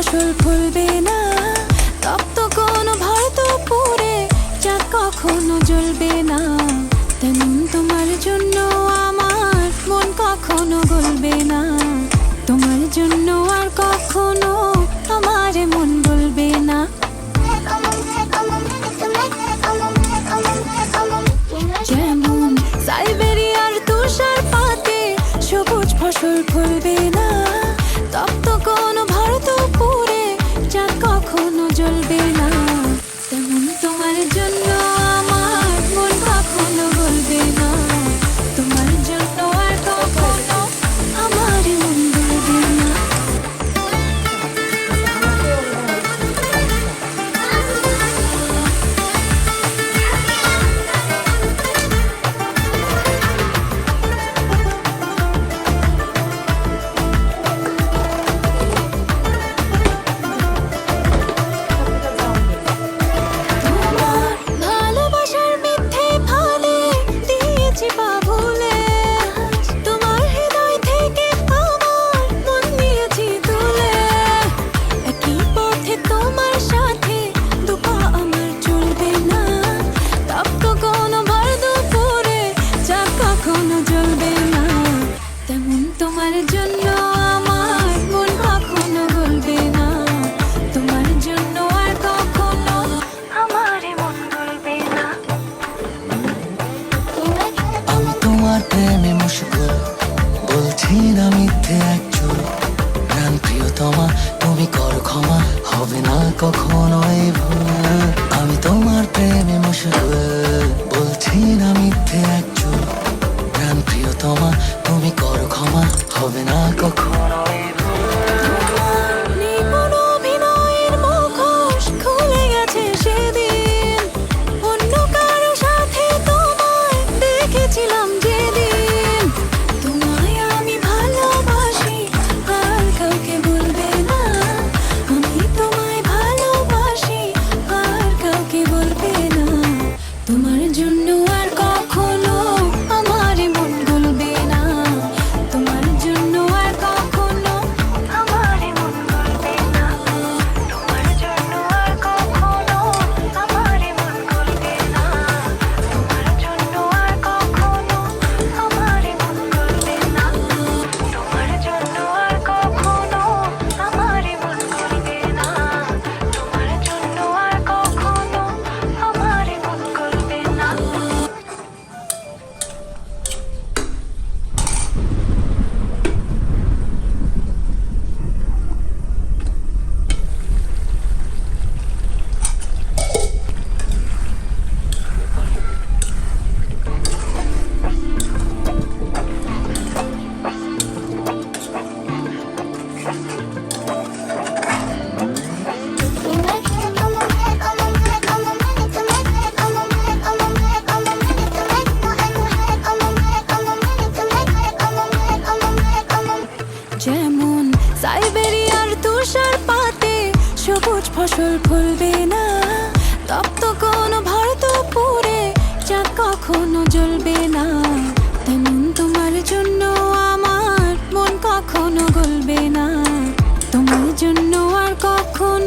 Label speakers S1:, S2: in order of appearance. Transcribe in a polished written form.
S1: ফসল ফলবে না, তপ্ত কোনো ভরতো পুরে চাঁদ কখনো জ্বলবে না। তেমন তোমার জন্য আমার মন কখনো গলবে না, তোমার জন্য আর কখনো আমার মন বলবে না। যেমন সাইবেরিয়ার তুষার পাতে সবুজ ফসল ফলবে না, তপ্ত কোনো ভারত পুরে চাঁদ কখনো জ্বলবে না। তেমন তোমার জন্য আমার মন কখনো বলবে না, তোমার জন্য আর কখনো আমার মন বলবে না। তোমার জন্য আমার মন কখনো বলবে না, তোমার জন্য আর কখনো আমার মন বলবে না।
S2: আমি তোমার প্রেমে মশগুল, বলছি না মিথ্যে একচুল। প্রাণ প্রিয়তমা তুমি করো ক্ষমা, হবে না কখনো এই ভুল। আমি তোমার প্রেমে মশগুল, বলছি না মিথ্যে একচুল। প্রাণ প্রিয়তমা তুমি করো ক্ষমা, হবে না কখনো এই ভুল।
S1: অভিনয়ের মুখোশ খুলে গেছে সেদিন, অন্য কারো সাথে তোমায় দেখেছিলাম যেদিন। তোমায় আমি ভালোবাসি আর কাউকে বলবে না, আমি তোমায় ভালোবাসি আর কাউকে বলবে না। তোমার জন্য আর কখনো আমার মন গলবে না, তোমার জন্য আর কখনো আমার মন গলবে না, তোমার জন্য আর কখনো আমার মন গলবে না, তোমার জন্য আর কখনো আমার মন গলবে না, তোমার জন্য আর কখনো আমার মন গলবে না, তোমার জন্য আর কখনো আমার মন গলবে না। যেমন সাইবেরিয়ার তুষার পাতে সবুজ ফসল ফলবে না, তপ্ত কোনো ভারত পুরে চাঁদ কখনো জ্বলবে না। তেমন তোমার জন্য আমার মন কখনো গলবে না, তোমার জন্য আর কখনো